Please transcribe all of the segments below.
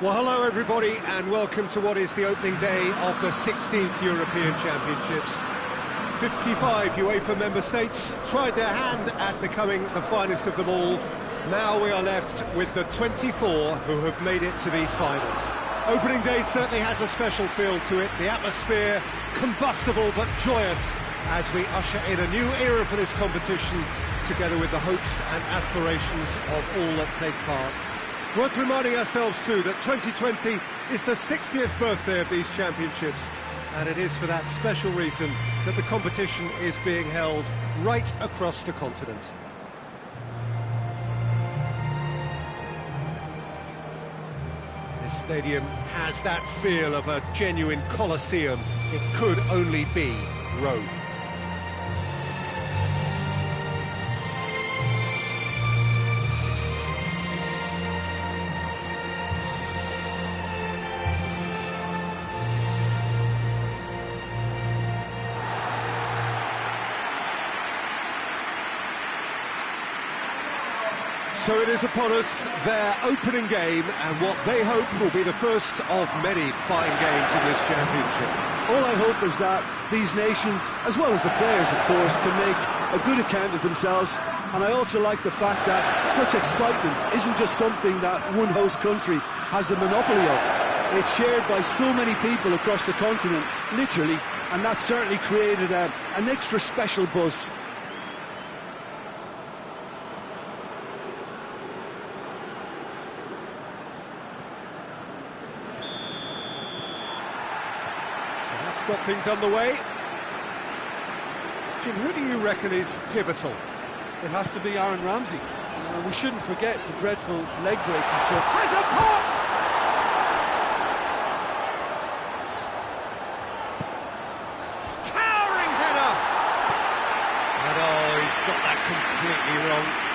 Well, hello everybody, and welcome to what is the opening day of the 16th European Championships. 55 UEFA member states tried their hand at becoming the finest of them all. Now we are left with the 24 who have made it to these finals. Opening day certainly has a special feel to it. The atmosphere, combustible but joyous, as we usher in a new era for this competition, together with the hopes and aspirations of all that take part. Worth reminding ourselves too that 2020 is the 60th birthday of these championships, and it is for that special reason that the competition is being held right across the continent. This stadium has that feel of a genuine Colosseum. It could only be Rome. So it is upon us, their opening game, and what they hope will be the first of many fine games in this championship. All I hope is that these nations, as well as the players of course, can make a good account of themselves, and I also like the fact that such excitement isn't just something that one host country has the monopoly of. It's shared by so many people across the continent, literally, and that certainly created an extra special buzz. Got things underway. Jim, who do you reckon is pivotal? It has to be Aaron Ramsey. We shouldn't forget the dreadful leg break he suffered. Has a pop! Towering header! And oh, he's got that completely wrong.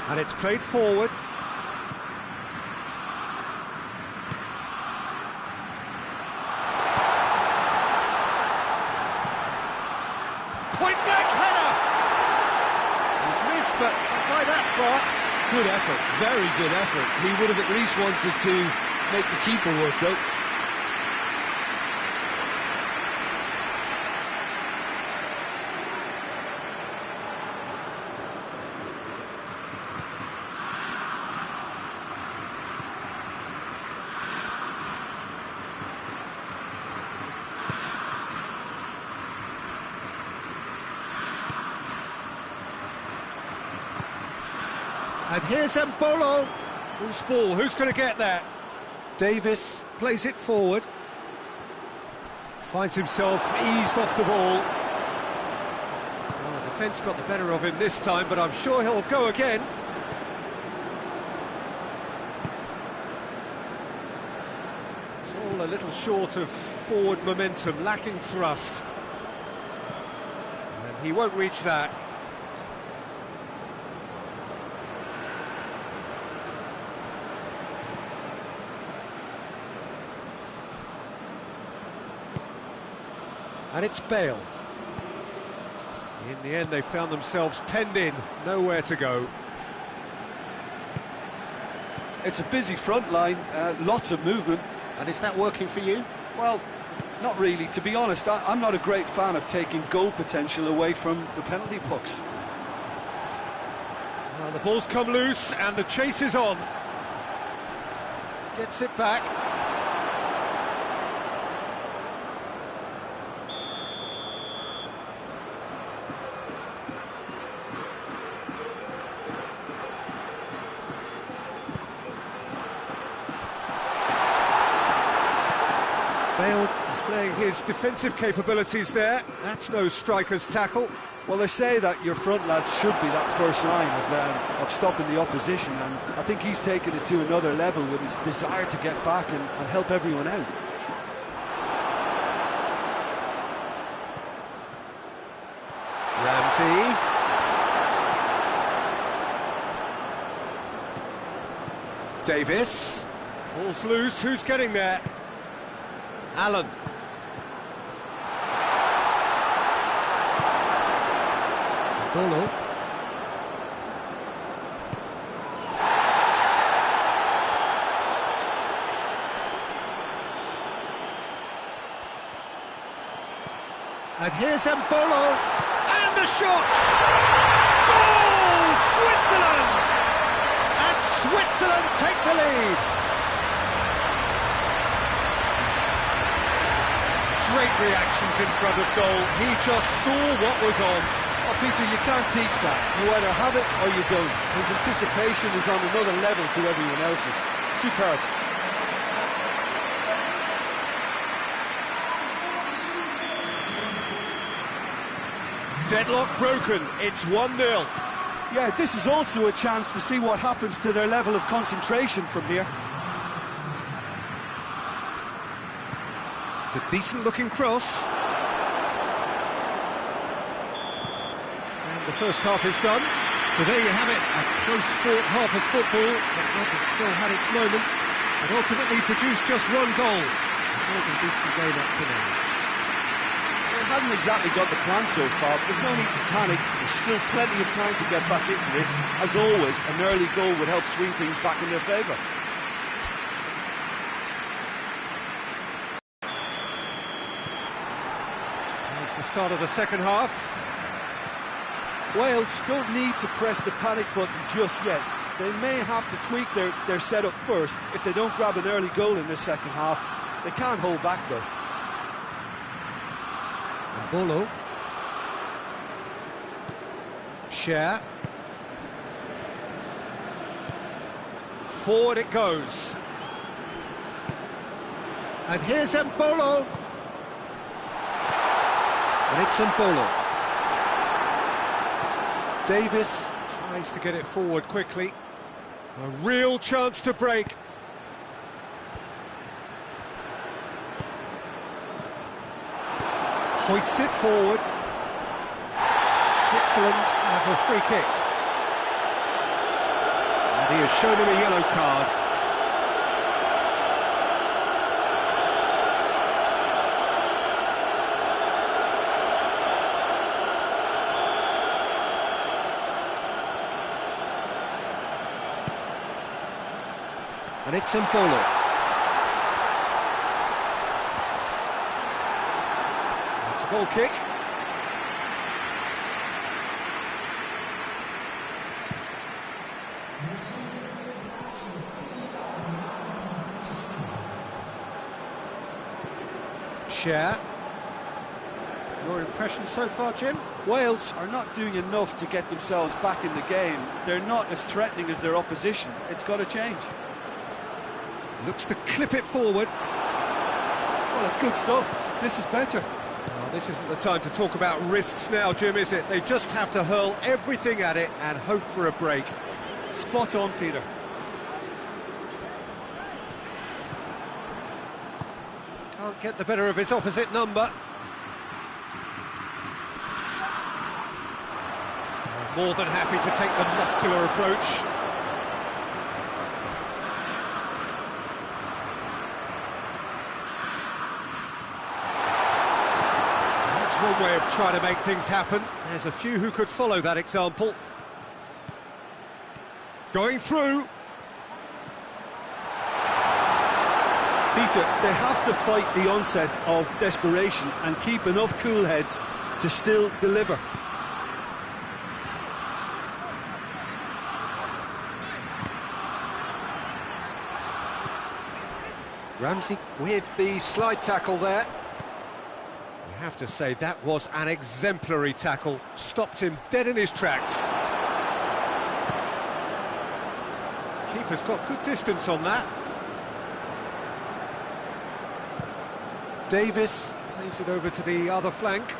And it's played forward. Point-blank header! He's missed, but not by that far. Good effort, very good effort. He would have at least wanted to make the keeper work, though. And here's Mbolo. Who's ball? Who's going to get that? Davis plays it forward. Finds himself eased off the ball. Well, the defence got the better of him this time, but I'm sure he'll go again. It's all a little short of forward momentum, lacking thrust. And he won't reach that. And it's Bale. In the end, they found themselves penned in, nowhere to go. It's a busy front line, lots of movement. And is that working for you? Well, not really. To be honest, I'm not a great fan of taking goal potential away from the penalty pucks. Well, the ball's come loose, and the chase is on. Gets it back. Bale displaying his defensive capabilities there. That's no striker's tackle. Well, they say that your front lads should be that first line of stopping the opposition, and I think he's taken it to another level with his desire to get back and help everyone out. Ramsey. Davis. Ball's loose, who's getting there? Allen. Bolo. And here's Mbolo, and the shot! Goal! Switzerland! And Switzerland take the lead. Great reactions in front of goal. He just saw what was on. Oh, Peter, you can't teach that. You either have it or you don't. His anticipation is on another level to everyone else's. Superb. Deadlock broken, it's 1-0. Yeah, this is also a chance to see what happens to their level of concentration from here. It's a decent-looking cross. And the first half is done. So there you have it, a close-fought half of football, but it still had its moments, and ultimately produced just one goal. More than decent game up to now. It hasn't exactly got the plan so far, but there's no need to panic. There's still plenty of time to get back into this. As always, an early goal would help swing things back in their favour. There's the start of the second half. Wales don't need to press the panic button just yet. They may have to tweak their setup first. If they don't grab an early goal in this second half, they can't hold back though. Bolo. Share. Forward it goes. And here's Mbolo. And it's Mbolo. Davis tries to get it forward quickly. A real chance to break. Hoists it forward. Switzerland have a free kick. And he has shown him a yellow card. And it's Mbolo. Goal kick. Share. Your impression so far, Jim? Wales are not doing enough to get themselves back in the game. They're not as threatening as their opposition. It's got to change. Looks to clip it forward. Well, it's good stuff. This is better. Well, this isn't the time to talk about risks now, Jim, is it? They just have to hurl everything at it and hope for a break. Spot on, Peter. Can't get the better of his opposite number. More than happy to take the muscular approach. One way of trying to make things happen. There's a few who could follow that example. Going through. Peter, they have to fight the onset of desperation and keep enough cool heads to still deliver. Ramsey with the slide tackle there. I have to say that was an exemplary tackle, stopped him dead in his tracks. Keeper's got good distance on that. Davis plays it over to the other flank.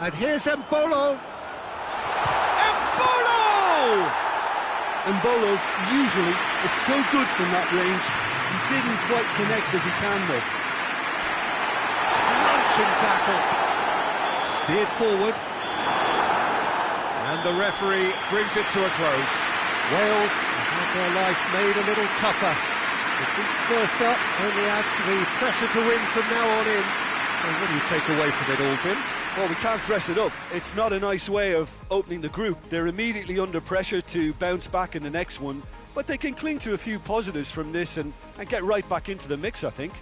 And here's Mbolo. Mbolo usually is so good from that range. He didn't quite connect as he can though. Crunching tackle. Steered forward. And the referee brings it to a close. Wales have their life made a little tougher. Defeat first up only adds to the pressure to win from now on in. So what do you take away from it all, Jim? Well, we can't dress it up. It's not a nice way of opening the group. They're immediately under pressure to bounce back in the next one, but they can cling to a few positives from this and get right back into the mix, I think.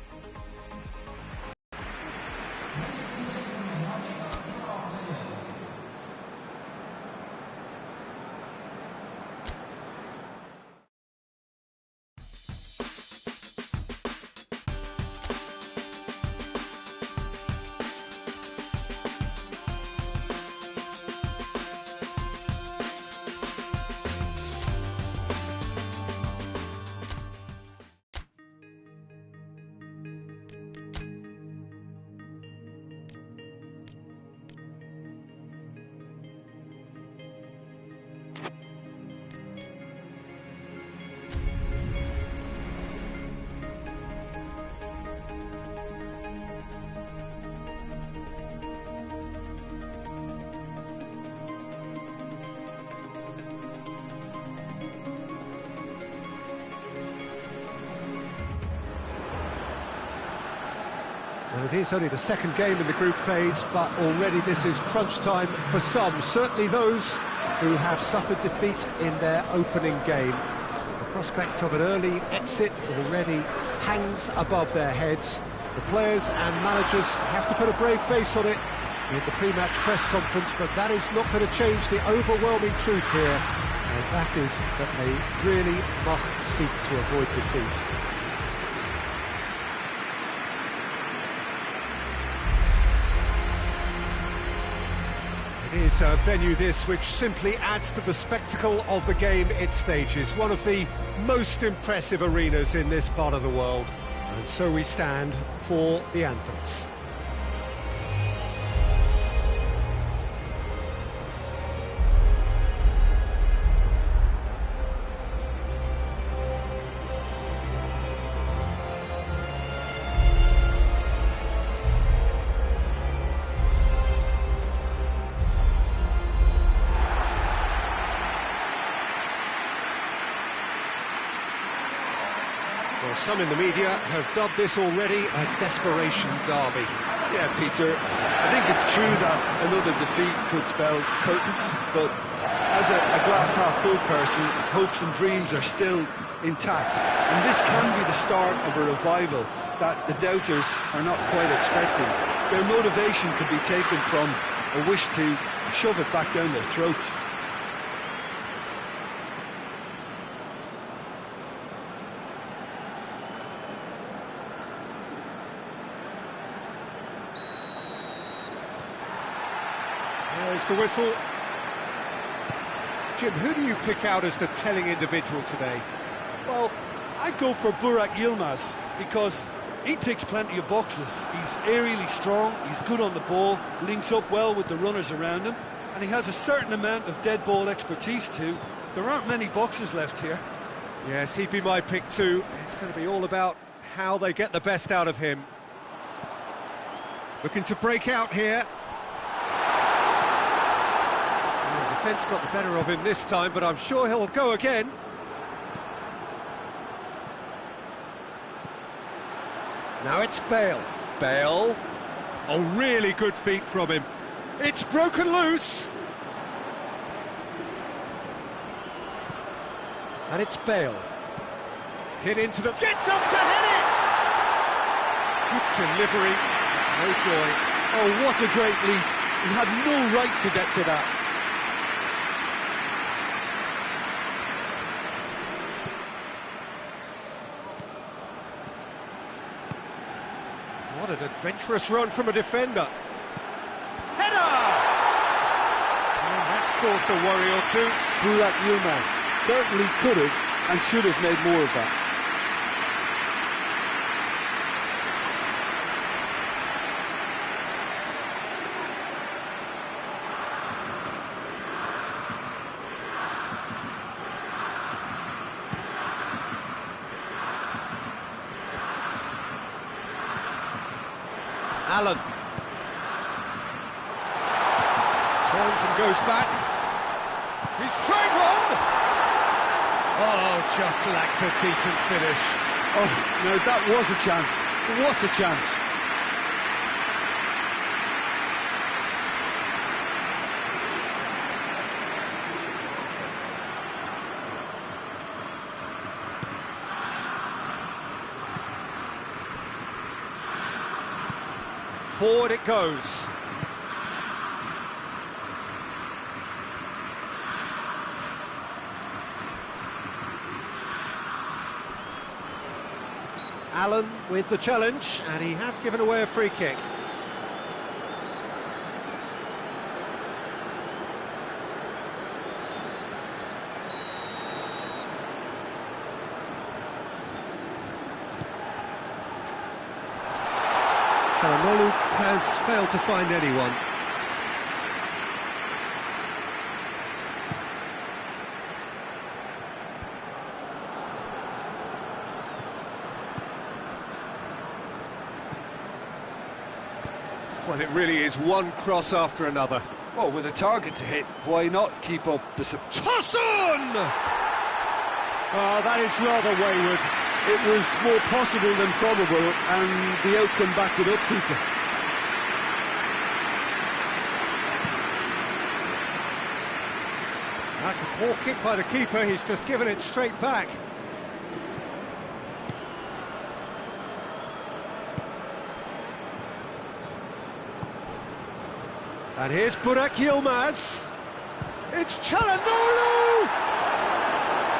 Well, it is only the second game in the group phase, but already this is crunch time for some, certainly those who have suffered defeat in their opening game. The prospect of an early exit already hangs above their heads. The players and managers have to put a brave face on it in the pre-match press conference, but that is not going to change the overwhelming truth here, and that is that they really must seek to avoid defeat. It is a venue this which simply adds to the spectacle of the game it stages, one of the most impressive arenas in this part of the world. And so we stand for the anthems. Well, some in the media have dubbed this already a desperation derby. Yeah, Peter, I think it's true that another defeat could spell curtains, but as a glass-half-full person, hopes and dreams are still intact, and this can be the start of a revival that the doubters are not quite expecting. Their motivation could be taken from a wish to shove it back down their throats. There's the whistle. Jim, who do you pick out as the telling individual today? Well, I'd go for Burak Yilmaz because he ticks plenty of boxes. He's aerially strong, he's good on the ball, links up well with the runners around him, and he has a certain amount of dead ball expertise too. There aren't many boxes left here. Yes, he'd be my pick too. It's going to be all about how they get the best out of him. Looking to break out here. Defence got the better of him this time, but I'm sure he'll go again. Now it's Bale. Bale. Oh, really good feet from him. It's broken loose. And it's Bale. Hit into the... Gets up to hit it! Good delivery. No joy. Oh, what a great leap. He had no right to get to that. What an adventurous run from a defender. Header! And that's caused a worry or two. Burak Yilmaz certainly could have and should have made more of that. Allen turns and goes back. He's trying one. Oh, just lacked a decent finish. Oh, now that was a chance. What a chance. Forward it goes. Allen with the challenge, and he has given away a free kick. Çalhanoğlu has failed to find anyone. Well, it really is one cross after another. Well, with a target to hit, why not keep up the... Tosun! Oh, that is rather wayward. It was more possible than probable, and the outcome backed it up, Peter. That's a poor kick by the keeper, he's just given it straight back. And here's Burak Yilmaz. It's Çalhanoğlu!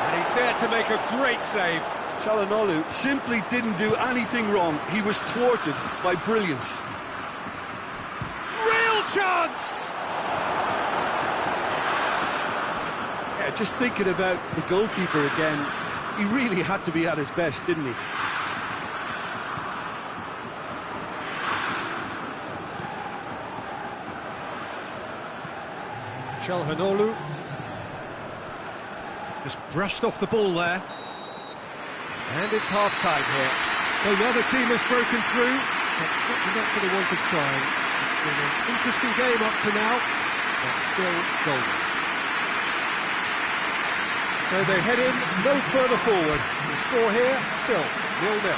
And he's there to make a great save. Çalhanoğlu simply didn't do anything wrong. He was thwarted by brilliance. Real chance! Yeah, just thinking about the goalkeeper again, he really had to be at his best, didn't he? Çalhanoğlu just brushed off the ball there. And it's half-time here. So now the team has broken through, but certainly not for the want of trying. It's been an interesting game up to now, but still goals. So they head in no further forward. The score here, still 0-0.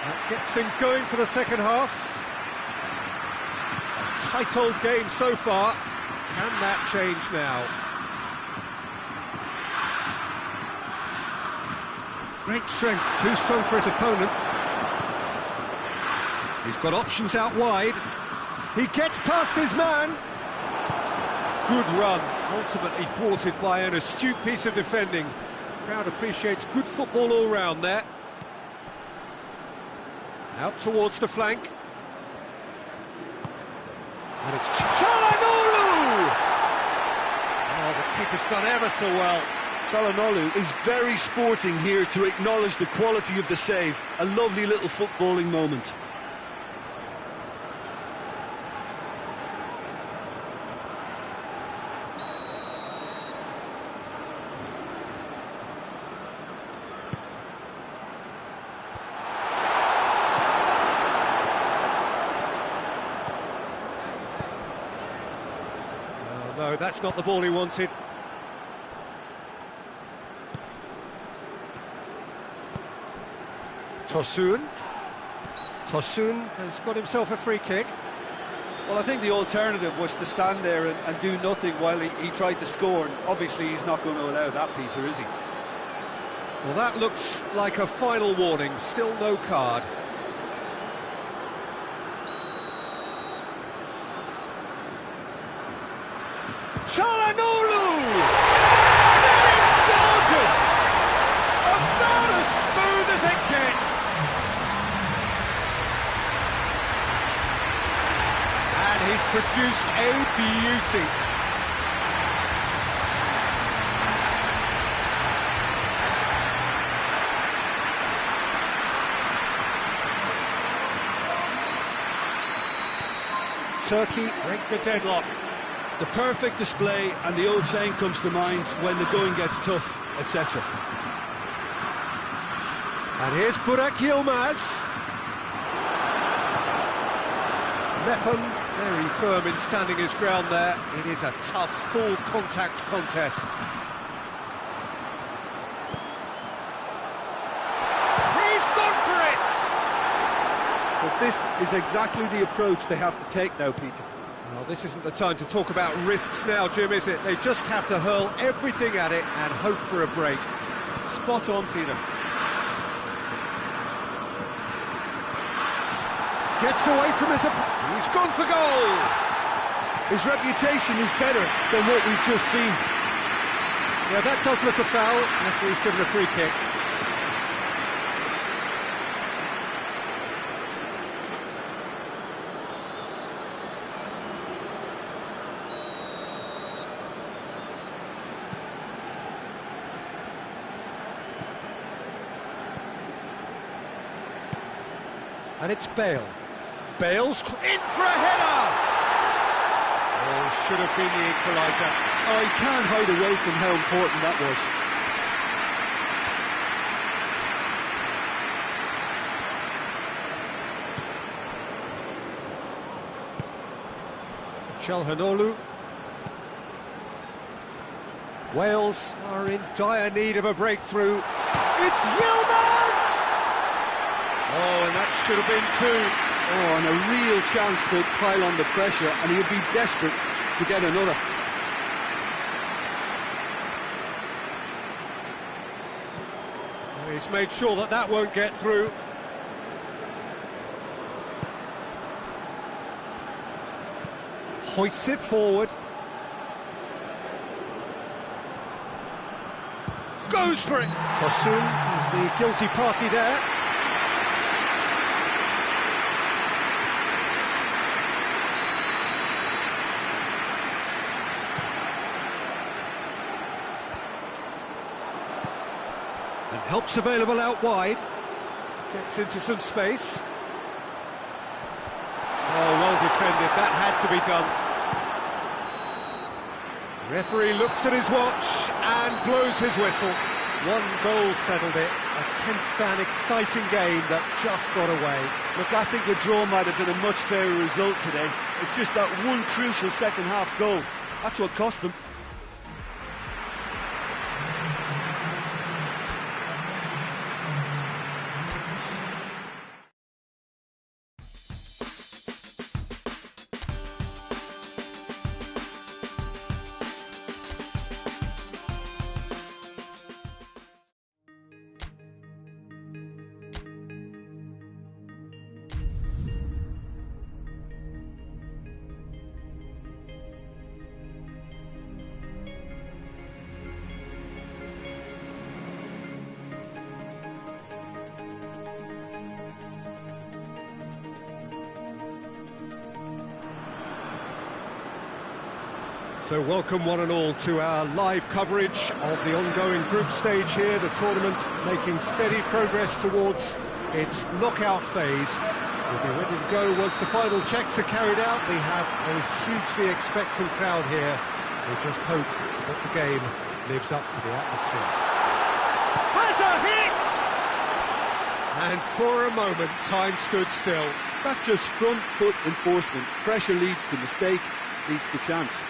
That gets things going for the second half. A tight old game so far. Can that change now? Great strength, too strong for his opponent. He's got options out wide. He gets past his man. Good run, ultimately thwarted by an astute piece of defending. Crowd appreciates good football all round there. Out towards the flank. And it's Çalhanoğlu! Oh, the keeper's done ever so well. Çalhanoğlu is very sporting here to acknowledge the quality of the save. A lovely little footballing moment. No, that's not the ball he wanted. Tosun has got himself a free kick. Well, I think the alternative was to stand there and do nothing while he tried to score. And obviously, he's not going to allow that, Peter, is he? Well, that looks like a final warning. Still no card. Çalhanoğlu! That is gorgeous! About as smooth as it gets! And he's produced a beauty. Turkey break the deadlock. The perfect display, and the old saying comes to mind, when the going gets tough, etc. And here's Burak Yilmaz. Mepham, very firm in standing his ground there. It is a tough, full-contact contest. He's gone for it! But this is exactly the approach they have to take now, Peter. Well, this isn't the time to talk about risks now, Jim, is it? They just have to hurl everything at it and hope for a break. Spot on, Peter. Gets away from his opponent. He's gone for goal! His reputation is better than what we've just seen. Yeah, that does look a foul. Referee's given a free kick. And it's Bale. Bale's in for a header! Oh, should have been the equaliser. Oh, he can't hide away from how important that was. Çalhanoğlu. Wales are in dire need of a breakthrough. It's Yilmaz! Oh, and that should have been two. Oh, and a real chance to pile on the pressure, and he'll be desperate to get another. He's made sure that that won't get through. Hoists it forward. Goes for it! Tosun is the guilty party there. And help's available out wide. Gets into some space. Oh, well defended. That had to be done. Referee looks at his watch and blows his whistle. One goal settled it. A tense and exciting game that just got away. Look, I think the draw might have been a much fairer result today. It's just that one crucial second-half goal. That's what cost them. So welcome one and all to our live coverage of the ongoing group stage here, the tournament making steady progress towards its knockout phase. We'll be ready to go once the final checks are carried out. We have a hugely expectant crowd here. We just hope that the game lives up to the atmosphere. Has a hit! And for a moment, time stood still. That's just front foot enforcement. Pressure leads to mistake, leads to chance.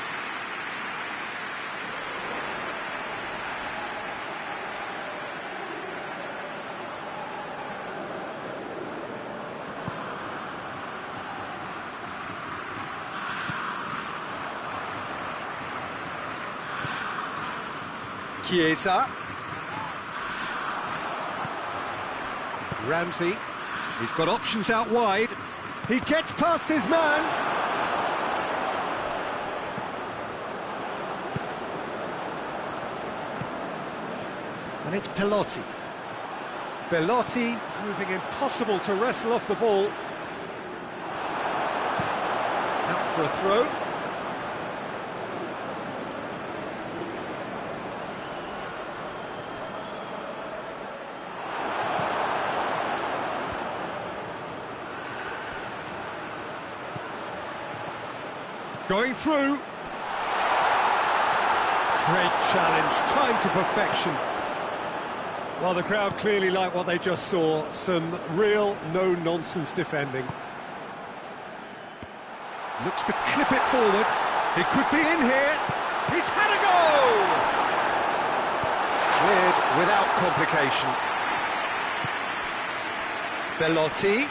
Chiesa. Ramsey. He's got options out wide. He gets past his man. And it's Pelotti. Pelotti proving impossible to wrestle off the ball. Out for a throw. Going through. Great challenge, time to perfection. Well, the crowd clearly like what they just saw. Some real no-nonsense defending. Looks to clip it forward. He could be in here. He's had a go! Cleared without complication. Bellotti.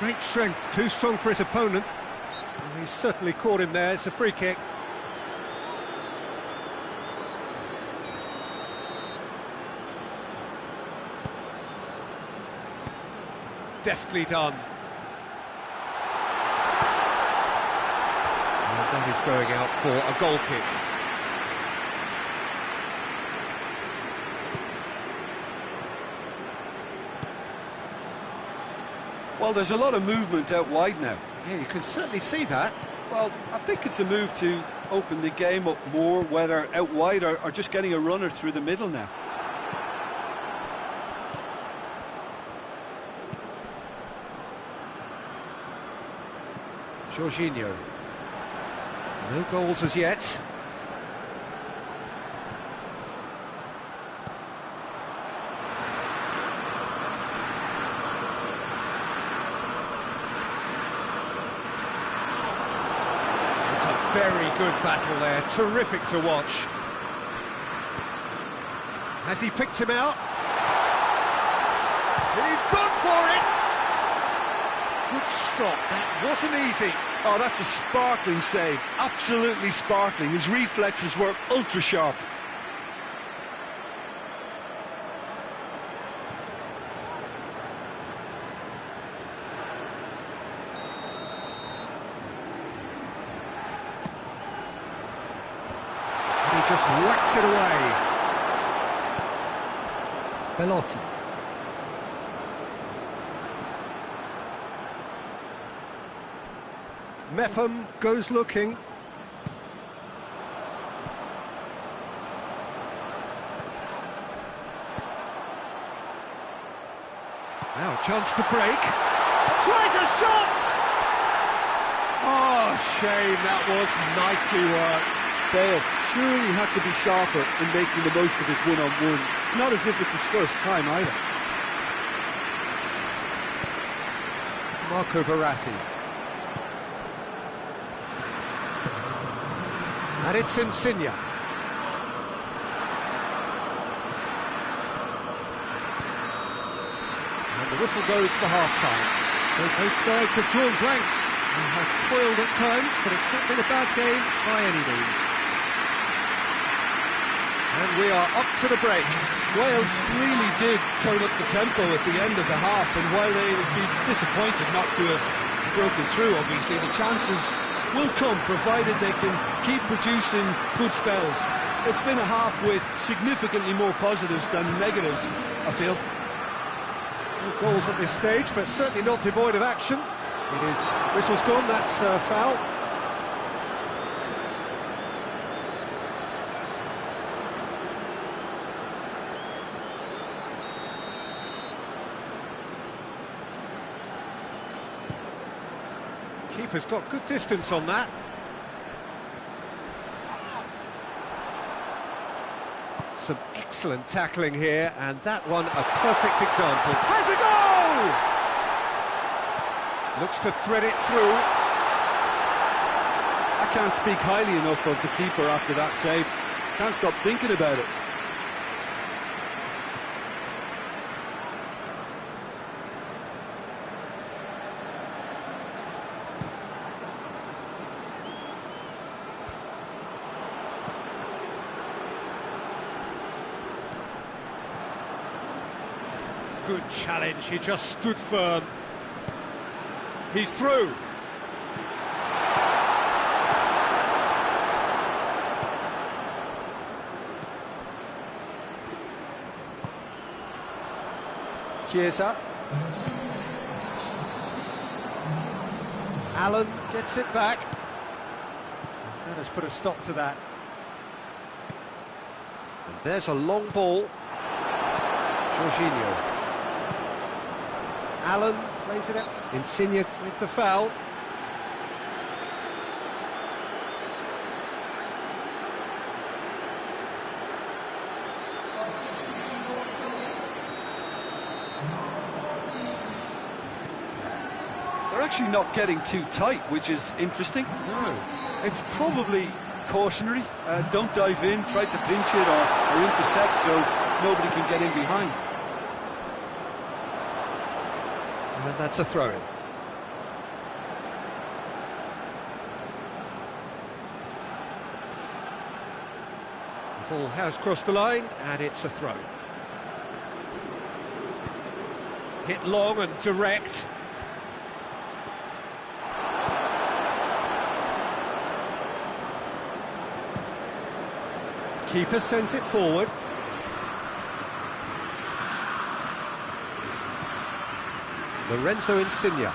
Great strength, too strong for his opponent. And he's certainly caught him there. It's a free kick. Deftly done. And that is going out for a goal kick. Well, there's a lot of movement out wide now. Yeah, you can certainly see that. Well, I think it's a move to open the game up more, whether out wide or just getting a runner through the middle now. Jorginho. No goals as yet. It's a very good battle there, terrific to watch. Has he picked him out? He's gone for it! Good stop, that wasn't easy. Oh, that's a sparkling save, absolutely sparkling. His reflexes were ultra sharp. And he just whacks it away. Bellotti. Mepham goes looking. Now chance to break. Tries a shot! Oh, shame, that was nicely worked. Bale surely had to be sharper in making the most of his one-on-one. It's not as if it's his first time either. Marco Verratti. And it's Insigne. And the whistle goes for half-time. So both sides have drawn blanks and have toiled at times, but it's not been a bad game by any means. And we are up to the break. Wales really did turn up the tempo at the end of the half, and while they would be disappointed not to have broken through, obviously, the chances will come, provided they can keep producing good spells. It's been a half with significantly more positives than negatives, I feel. No goals at this stage, but certainly not devoid of action. It is, whistle's gone, that's foul. Keeper's got good distance on that. Some excellent tackling here, and that one a perfect example. Has a go! Looks to thread it through. I can't speak highly enough of the keeper after that save. Can't stop thinking about it. Good challenge, he just stood firm. He's through. Chiesa. Allen gets it back. That has put a stop to that. And there's a long ball. Jorginho. Allen plays it up. Insigne with the foul. They're actually not getting too tight, which is interesting. No. It's probably cautionary. Don't dive in, try to pinch it or intercept so nobody can get in behind. And that's a throw-in. The ball has crossed the line, and it's a throw. Hit long and direct. Keeper sends it forward. Lorenzo Insigne.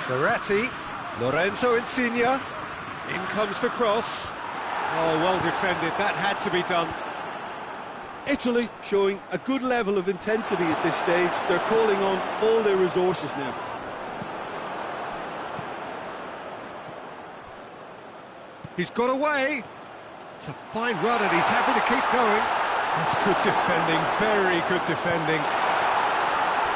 Verratti. Lorenzo Insigne. In comes the cross. Oh, well defended. That had to be done. Italy showing a good level of intensity at this stage. They're calling on all their resources now. He's got away. It's a fine run and he's happy to keep going. That's good defending, very good defending.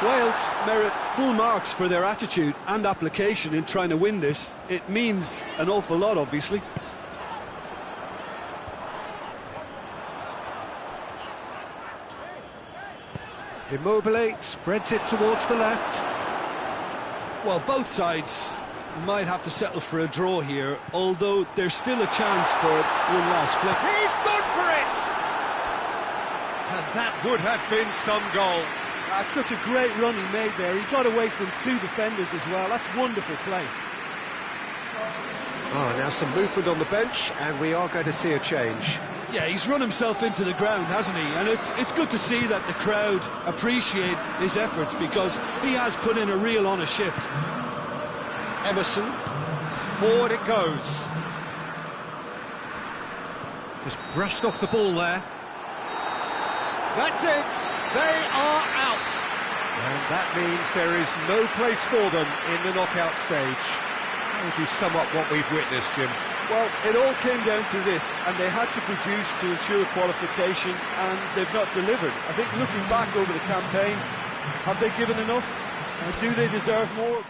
Wales merit full marks for their attitude and application in trying to win this. It means an awful lot, obviously. Immobile spreads it towards the left. Well, both sides might have to settle for a draw here, although there's still a chance for one last flick. He's gone for it! And that would have been some goal. That's such a great run he made there. He got away from two defenders as well. That's wonderful play. Oh, now some movement on the bench, and we are going to see a change. Yeah, he's run himself into the ground, hasn't he? And it's good to see that the crowd appreciate his efforts, because he has put in a real honest shift. Emerson, forward it goes. Just brushed off the ball there. That's it, they are out. And that means there is no place for them in the knockout stage. How would you sum up what we've witnessed, Jim? Well, it all came down to this, and they had to produce to ensure qualification, and they've not delivered. I think looking back over the campaign, have they given enough? Do they deserve more?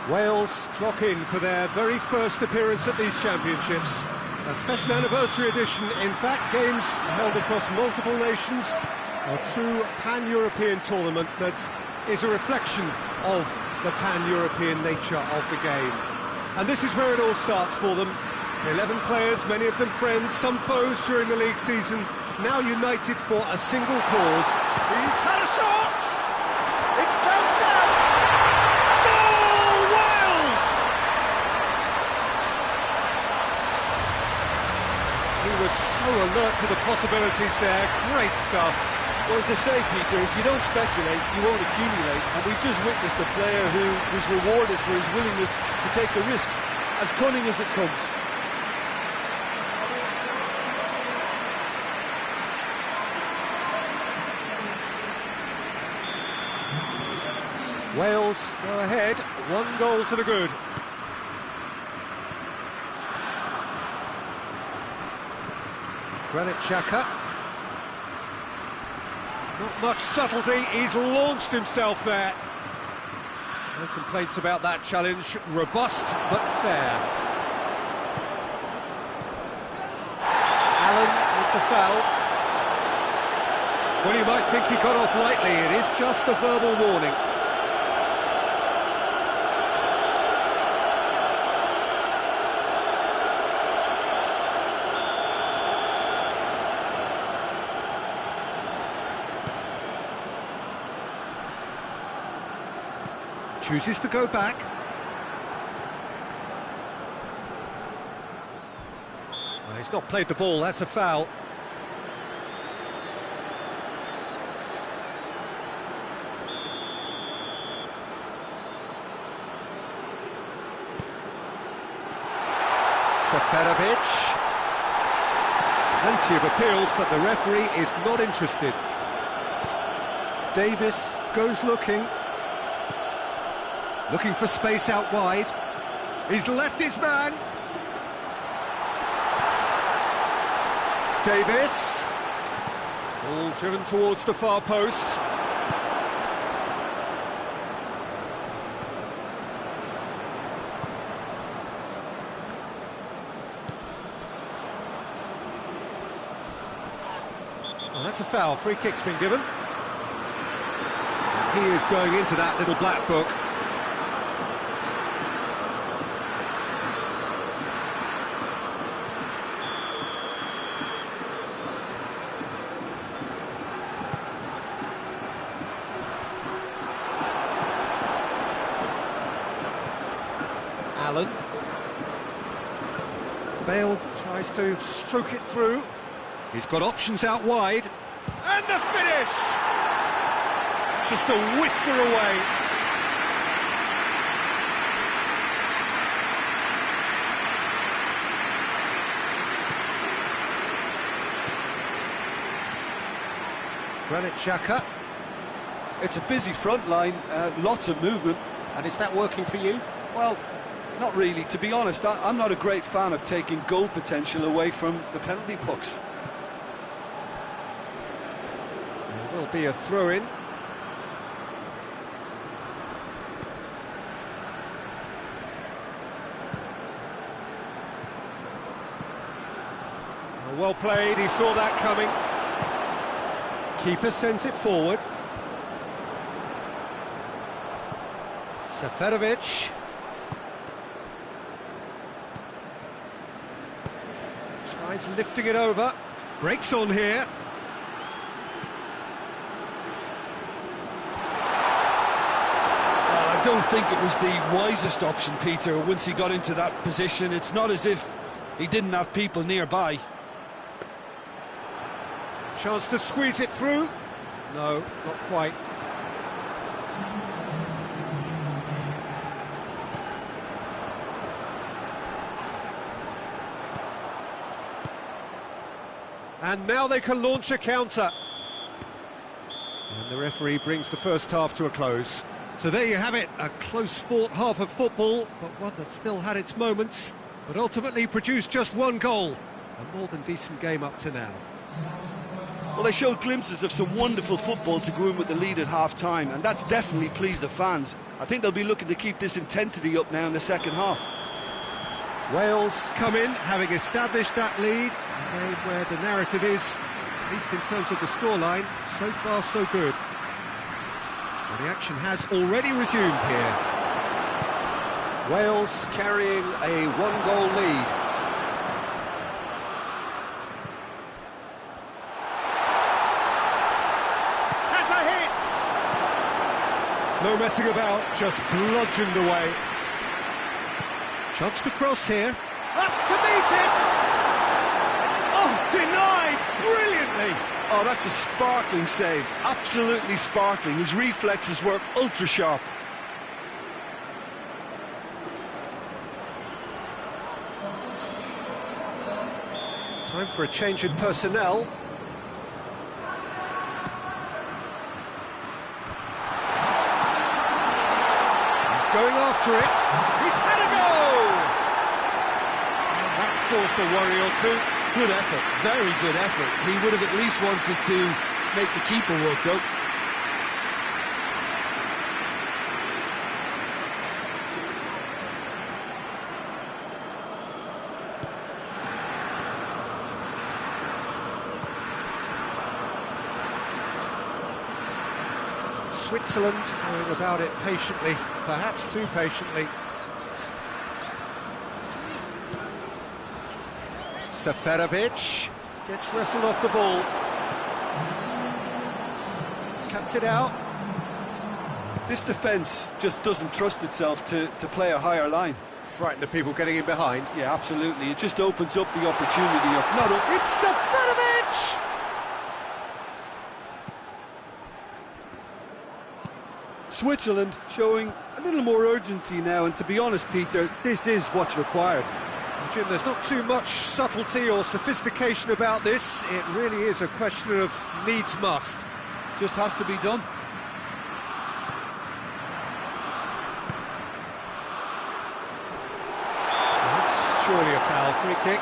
Wales clock in for their very first appearance at these championships. A special anniversary edition, in fact, games held across multiple nations. A true pan-European tournament that is a reflection of the pan-European nature of the game. And this is where it all starts for them. 11 players, many of them friends, some foes during the league season, now united for a single cause. He's had a shot! It's bounced out! Goal, Wales! He was so alert to the possibilities there. Great stuff. Well, as they say, Peter, if you don't speculate, you won't accumulate. And we've just witnessed a player who was rewarded for his willingness to take the risk, as cunning as it comes. Wales go ahead, 1 goal to the good. Granit Xhaka. Not much subtlety, he's launched himself there. No complaints about that challenge, robust but fair. Allen with the foul. Well, you might think he got off lightly, it is just a verbal warning. Chooses to go back. Well, he's not played the ball, that's a foul. Seferovic. Plenty of appeals, but the referee is not interested. Davis goes looking for space out wide. He's left his man. Davis. Ball driven towards the far post. Oh, that's a foul. Free kick's been given. He is going into that little black book. Allen. Bale tries to stroke it through. He's got options out wide. And the finish! Just a whisker away. Granit Xhaka. It's a busy front line, lots of movement. And is that working for you? Well, not really. To be honest, I'm not a great fan of taking goal potential away from the penalty box. There will be a throw-in. Well played, he saw that coming. Keeper sends it forward. Seferovic. Tries lifting it over. Breaks on here. Well, I don't think it was the wisest option, Peter, once he got into that position. It's not as if he didn't have people nearby. Chance to squeeze it through. No, not quite. And now they can launch a counter. And the referee brings the first half to a close. So there you have it, a close-fought half of football, but one that still had its moments, but ultimately produced just one goal. A more than decent game up to now. Well, they showed glimpses of some wonderful football to go in with the lead at half-time, and that's definitely pleased the fans. I think they'll be looking to keep this intensity up now in the second half. Wales come in, having established that lead, a game where the narrative is, at least in terms of the scoreline, so far so good. Well, the action has already resumed here. Wales carrying a one-goal lead. No messing about, just bludgeoned away. Chance to cross here. Up to meet it! Oh, denied brilliantly! Oh, that's a sparkling save. Absolutely sparkling. His reflexes were ultra-sharp. Time for a change in personnel. Going after it, he's had a goal! That's caused a worry or two. Good effort, very good effort. He would have at least wanted to make the keeper work, though. Switzerland going about it patiently, perhaps too patiently. Seferovic gets wrestled off the ball. Cuts it out. This defence just doesn't trust itself to play a higher line. Frightened of people getting in behind. Yeah, absolutely. It just opens up the opportunity of... It's Seferovic! Switzerland showing a little more urgency now, and to be honest, Peter, this is what's required. Jim, there's not too much subtlety or sophistication about this. It really is a question of needs must. Just has to be done. That's surely a foul. Free kick.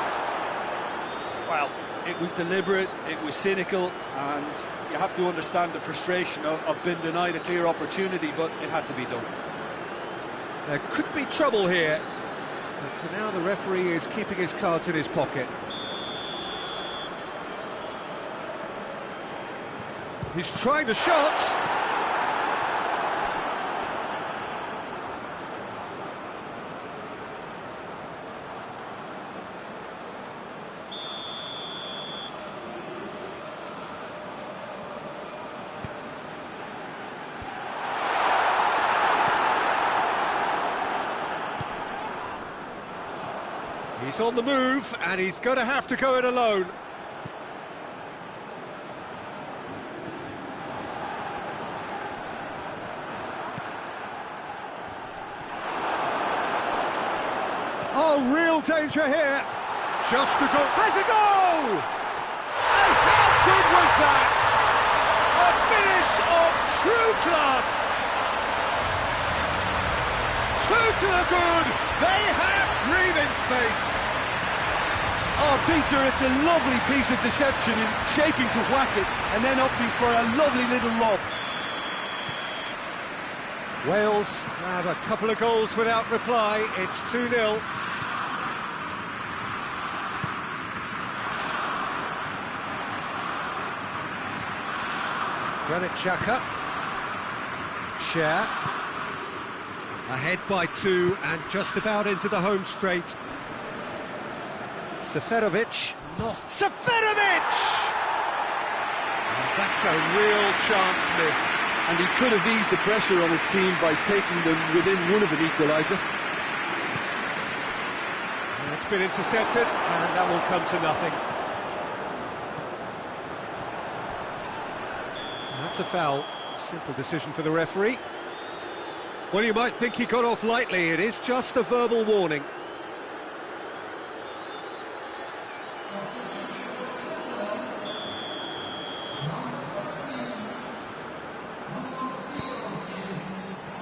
Well, it was deliberate, it was cynical, and you have to understand the frustration of being denied a clear opportunity, but it had to be done. There could be trouble here. But for now, the referee is keeping his cards in his pocket. He's trying the shot. He's on the move, and he's going to have to go it alone. Oh, real danger here. Just a goal. Has a goal! And how good was that? A finish of true class. Two to the good. They have breathing space. Oh, Peter, it's a lovely piece of deception in shaping to whack it and then opting for a lovely little lob. Wales grab a couple of goals without reply. It's 2-0. Granit Xhaka. Cher. Ahead by 2 and just about into the home straight. Seferovic. Lost. Seferovic! That's a real chance missed. And he could have eased the pressure on his team by taking them within one of an equaliser. It's been intercepted, and that will come to nothing. That's a foul. Simple decision for the referee. Well, you might think he got off lightly. It is just a verbal warning.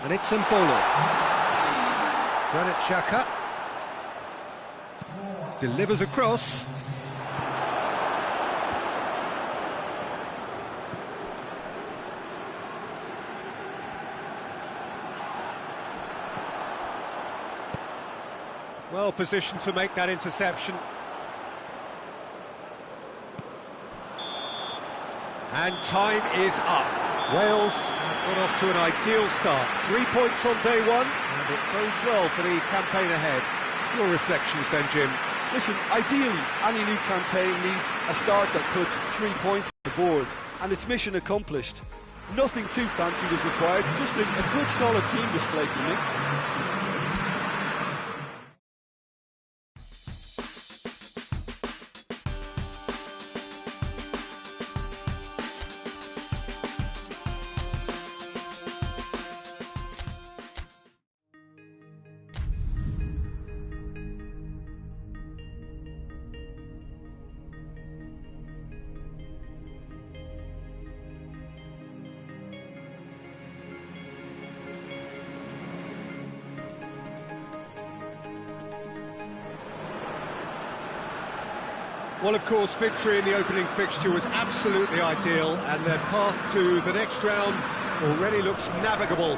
And it's Mbolo. Granit Xhaka delivers across. Well positioned to make that interception. And time is up. Wales have got off to an ideal start. 3 points on day one, and it bodes well for the campaign ahead. Your reflections then, Jim? Listen, ideally, any new campaign needs a start that puts 3 points on the board, and it's mission accomplished. Nothing too fancy was required, just a good solid team display for me. Well, of course, victory in the opening fixture was absolutely ideal, and their path to the next round already looks navigable.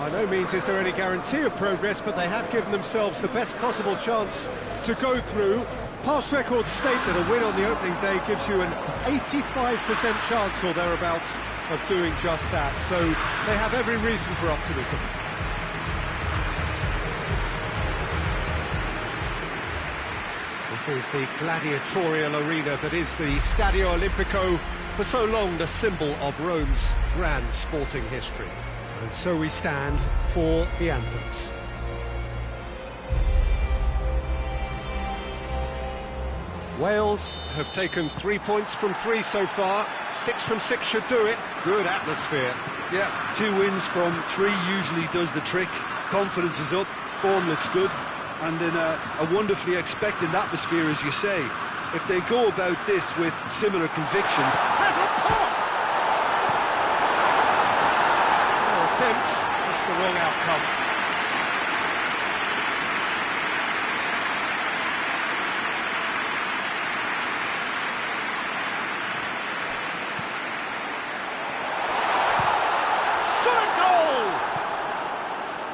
By no means is there any guarantee of progress, but they have given themselves the best possible chance to go through. Past records state that a win on the opening day gives you an 85% chance or thereabouts of doing just that, so they have every reason for optimism. This is the gladiatorial arena that is the Stadio Olimpico, for so long the symbol of Rome's grand sporting history. And so we stand for the anthems. Wales have taken 3 points from 3 so far. 6 from 6 should do it. Good atmosphere. Yeah, 2 wins from 3 usually does the trick. Confidence is up, form looks good, and in a wonderfully expectant atmosphere, as you say. If they go about this with similar conviction... Has a pop! Oh, attempt, just the wrong outcome.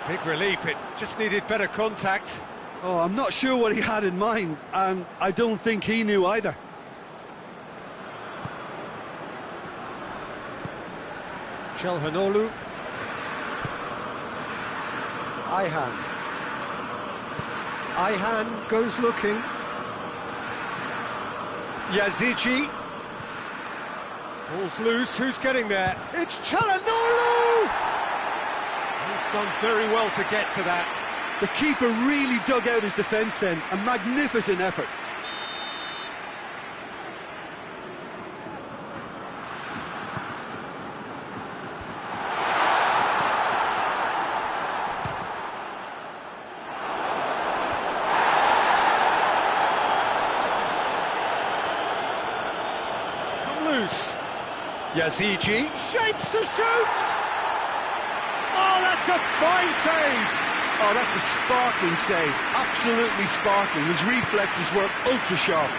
Big relief, it just needed better contact. Oh, I'm not sure what he had in mind, and I don't think he knew either. Chelhanoglu. Ayhan goes looking. Yazici. Ball's loose, who's getting there? It's Chelhanoglu! He's done very well to get to that. The keeper really dug out his defence then. A magnificent effort. It's come loose. Yazici shapes to shoot! Oh, that's a fine save! Oh, that's a sparkling save. Absolutely sparkling. His reflexes were ultra sharp.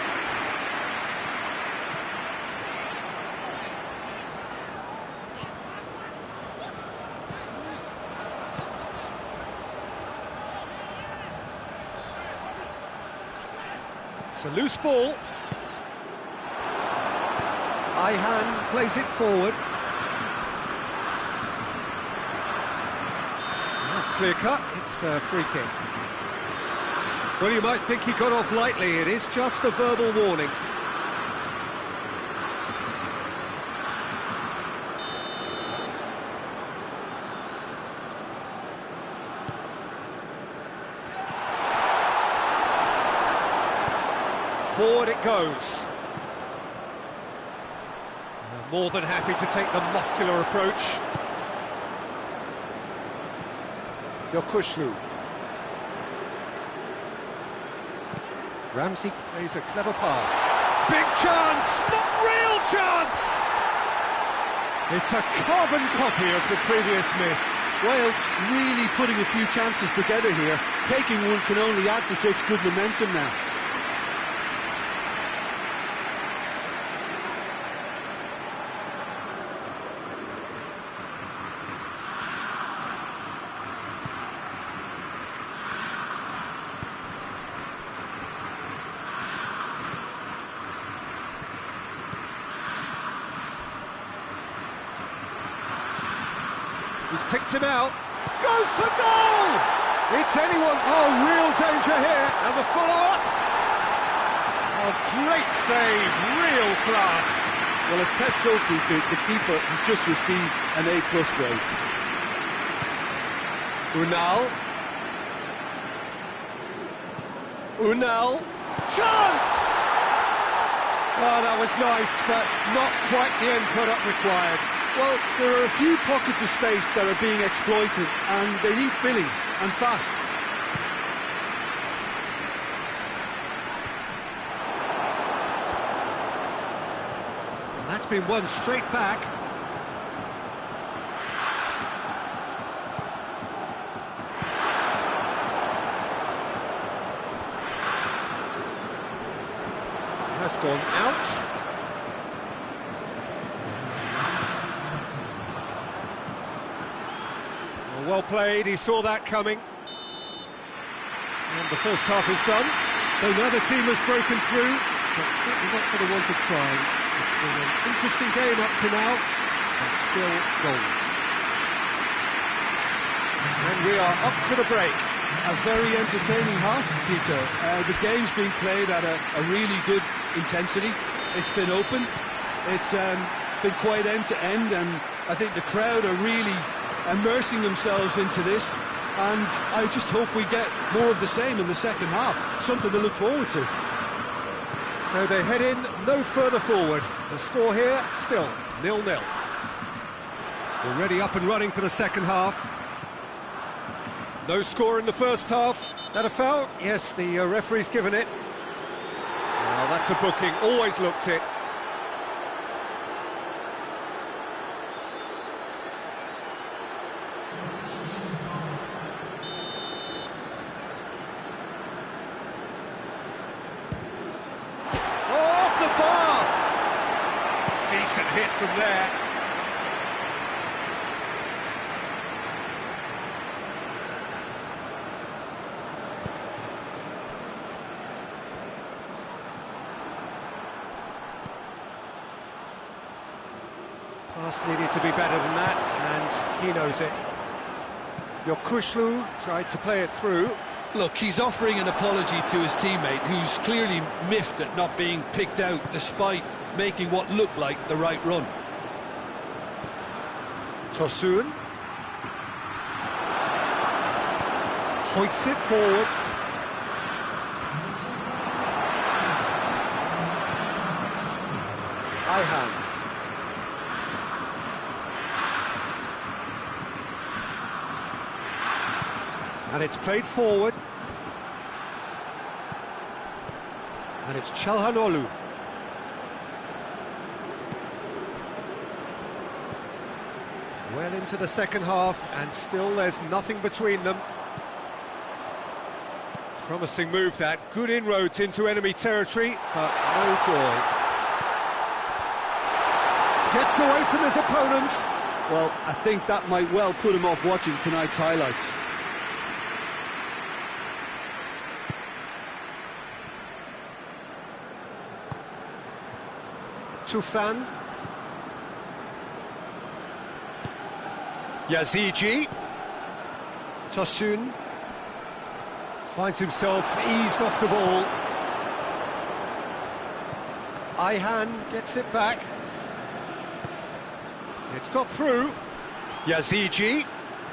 It's a loose ball. Ayhan plays it forward. Clear cut, it's a free kick. Well, you might think he got off lightly, it is just a verbal warning. Forward it goes. More than happy to take the muscular approach. Yokushlu. Ramsey plays a clever pass. Big chance! Not real chance! It's a carbon copy of the previous miss. Wales really putting a few chances together here. Taking one can only add to such good momentum now. He's picked him out. Goes for goal! It's anyone. Oh, real danger here. And the follow-up. Oh, great save. Real class. Well, as Tesco puts it, the keeper has just received an A+ grade. Unal. Chance! Oh, that was nice, but not quite the end product required. Well, there are a few pockets of space that are being exploited, and they need filling, and fast. And that's been won straight back. Has has gone out. Well played, he saw that coming. And the first half is done. So neither team has broken through, but certainly not for the want of trying. It's been an interesting game up to now, but still goals. And we are up to the break. A very entertaining half, Peter. The game's been played at a really good intensity. It's been open. It's been quite end-to-end, and I think the crowd are really immersing themselves into this, and I just hope we get more of the same in the second half. Something to look forward to. So they head in no further forward. The score here, still 0-0. Already up and running for the second half. No score in the first half. That a foul? Yes, the referee's given it. Well, that's a booking, always looked it. Oh, off the bar! Decent hit from there. Pass needed to be better than that, and he knows it. Yokushlu tried to play it through. Look, he's offering an apology to his teammate, who's clearly miffed at not being picked out despite making what looked like the right run. Tosun hoists it forward. Ihan. And it's played forward. And it's Çalhanoğlu. Well into the second half, and still there's nothing between them. Promising move that, good inroads into enemy territory, but no joy. Gets away from his opponents. Well, I think that might well put him off watching tonight's highlights. Tufan. Yazici. Tosun finds himself eased off the ball. Ihan gets it back. It's got through. Yazici.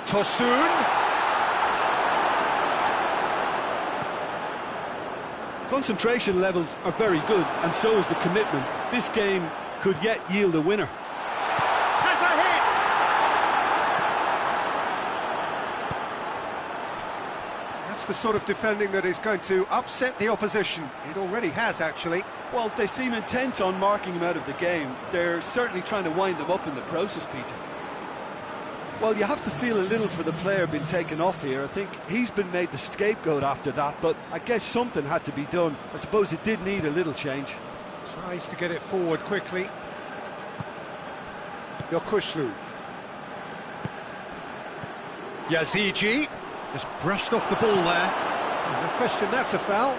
Tosun. Concentration levels are very good, and so is the commitment. This game could yet yield a winner. Has a hit! That's the sort of defending that is going to upset the opposition. It already has, actually. Well, they seem intent on marking him out of the game. They're certainly trying to wind him up in the process, Peter. Well, you have to feel a little for the player being taken off here. I think he's been made the scapegoat after that, but I guess something had to be done. I suppose it did need a little change. Tries to get it forward quickly. Yokushlu. Yazici. Just brushed off the ball there. No question, that's a foul.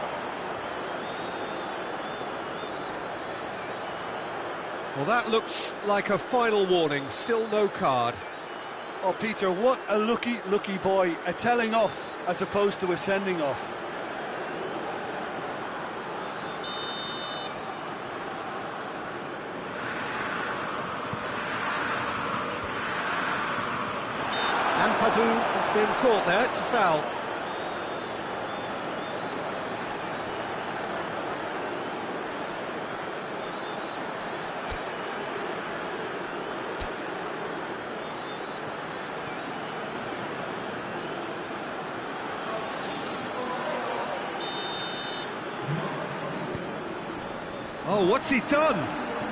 Well, that looks like a final warning. Still no card. Oh, Peter, what a lucky boy. A telling off as opposed to a sending off. Ampadu has been caught there. It's a foul. Oh, what's he done?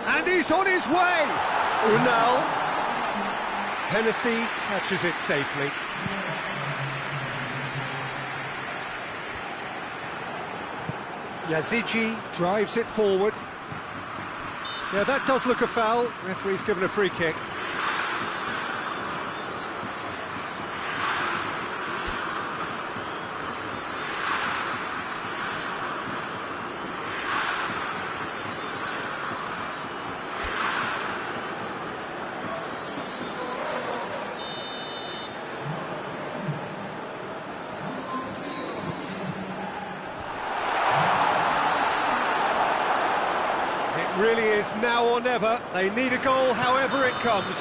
And he's on his way! Unal. Hennessy catches it safely. Yazici drives it forward. Yeah, that does look a foul. Referee's given a free kick. Really is now or never. They need a goal however it comes.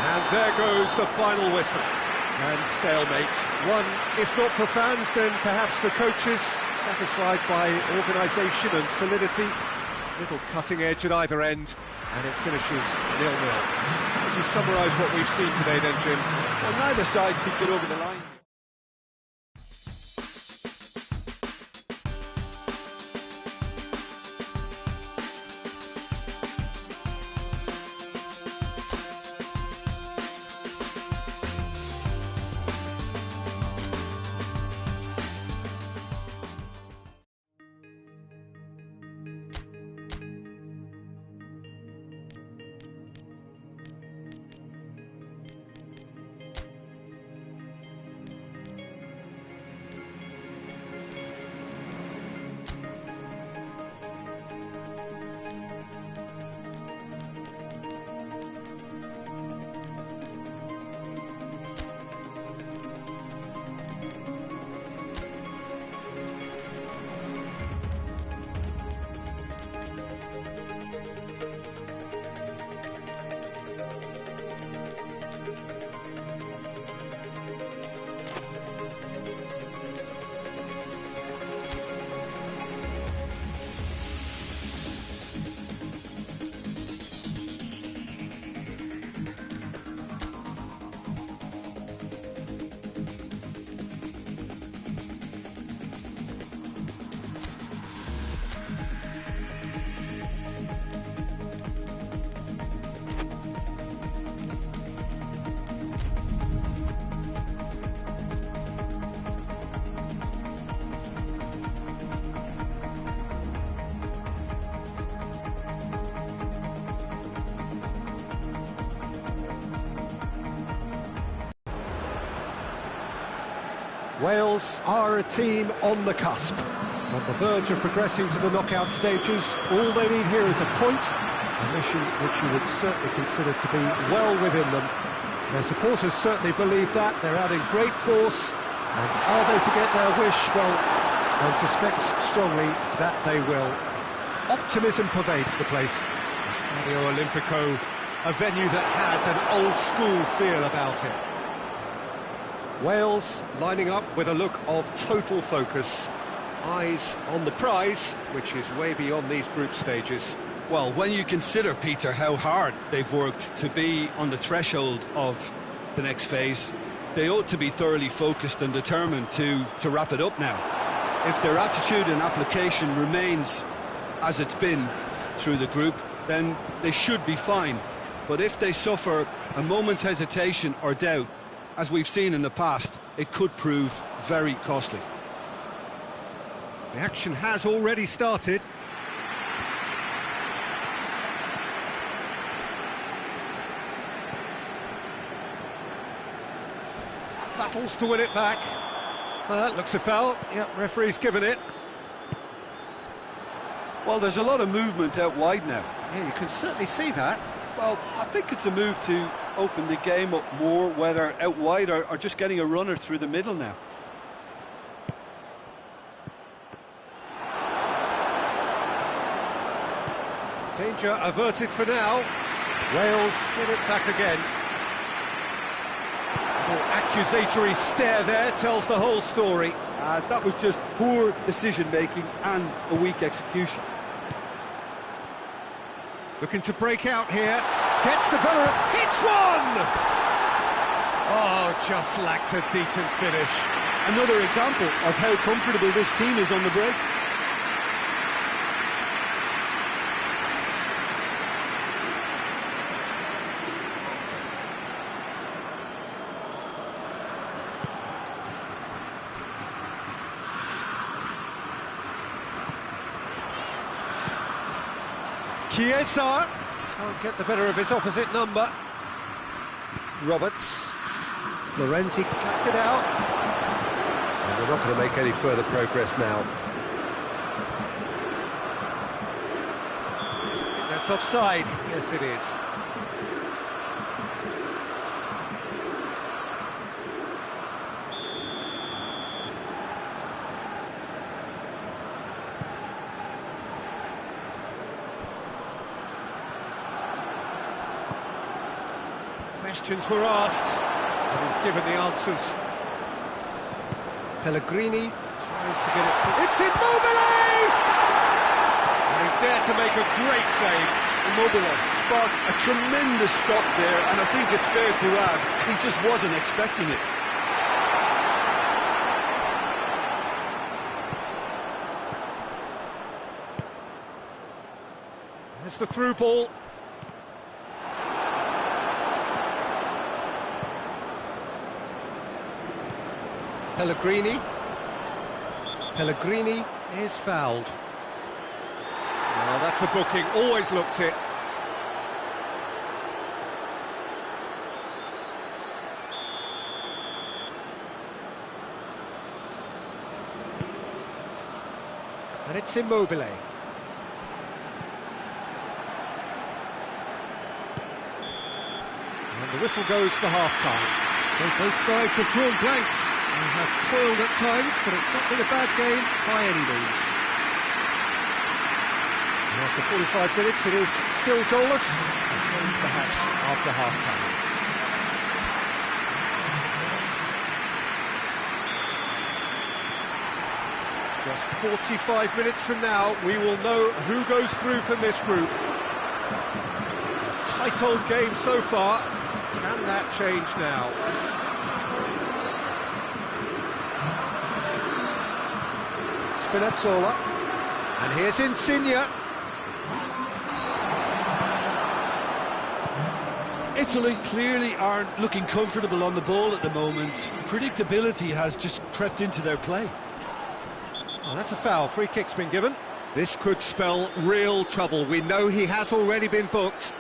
And there goes the final whistle. And stalemate. One, if not for fans, then perhaps for coaches, satisfied by organisation and solidity. Little cutting edge at either end, and it finishes 0-0. How do you summarise what we've seen today then, Jim? Well, neither side could get over the line. Wales are a team on the cusp, on the verge of progressing to the knockout stages. All they need here is a point, a mission which you would certainly consider to be well within them. Their supporters certainly believe that. They're out in great force, and are they to get their wish? Well, one suspects strongly that they will. Optimism pervades the place. Stadio Olimpico, a venue that has an old-school feel about it. Wales lining up with a look of total focus. Eyes on the prize, which is way beyond these group stages. Well, when you consider, Peter, how hard they've worked to be on the threshold of the next phase, they ought to be thoroughly focused and determined to wrap it up now. If their attitude and application remains as it's been through the group, then they should be fine. But if they suffer a moment's hesitation or doubt, as we've seen in the past, it could prove very costly. The action has already started. Battles to win it back. That looks a foul. Yep, referee's given it. Well, there's a lot of movement out wide now. Yeah, you can certainly see that. Well, I think it's a move to open the game up more, whether out wide or just getting a runner through the middle now. Danger averted for now. Wales get it back again. The accusatory stare there tells the whole story. That was just poor decision-making and a weak execution. Looking to break out here. Gets the better, hits one! Oh, just lacked a decent finish. Another example of how comfortable this team is on the break. Chiesa can't get the better of his opposite number. Roberts. Florenzi cuts it out. And they're not going to make any further progress now. That's offside. Yes, it is. Questions were asked, and he's given the answers. Pellegrini tries to get it through. It's Immobile! And he's there to make a great save. Immobile sparked a tremendous stop there, and I think it's fair to add, he just wasn't expecting it. There's the through ball. Pellegrini is fouled. Oh, that's a booking, always looked it. And it's Immobile. And the whistle goes for half-time. So both sides have drawn blanks. They have toiled at times, but it's not been a bad game by any means. And after 45 minutes, it is still goalless. A change perhaps after half-time. Just 45 minutes from now, we will know who goes through from this group. A tight old game so far. Can that change now? Spinazzola, and here's Insigne. Italy clearly aren't looking comfortable on the ball at the moment. Predictability has just crept into their play. Oh, that's a foul. Free kick's been given. This could spell real trouble. We know he has already been booked.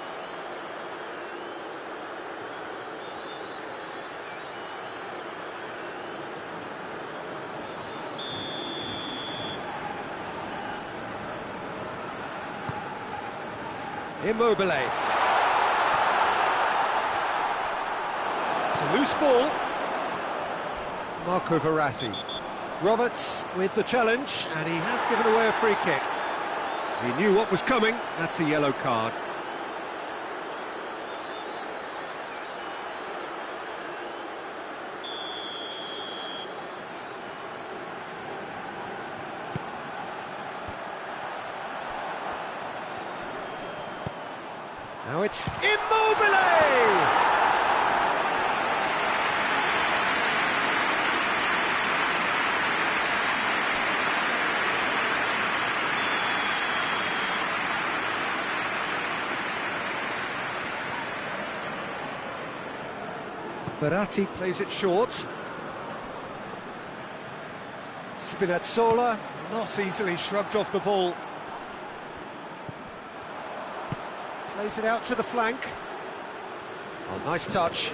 Immobile. It's a loose ball. Marco Verratti. Roberts with the challenge, and he has given away a free kick. He knew what was coming. That's a yellow card. Now it's Immobile! Verratti plays it short. Spinazzola not easily shrugged off the ball. Plays it out to the flank. Oh, nice touch.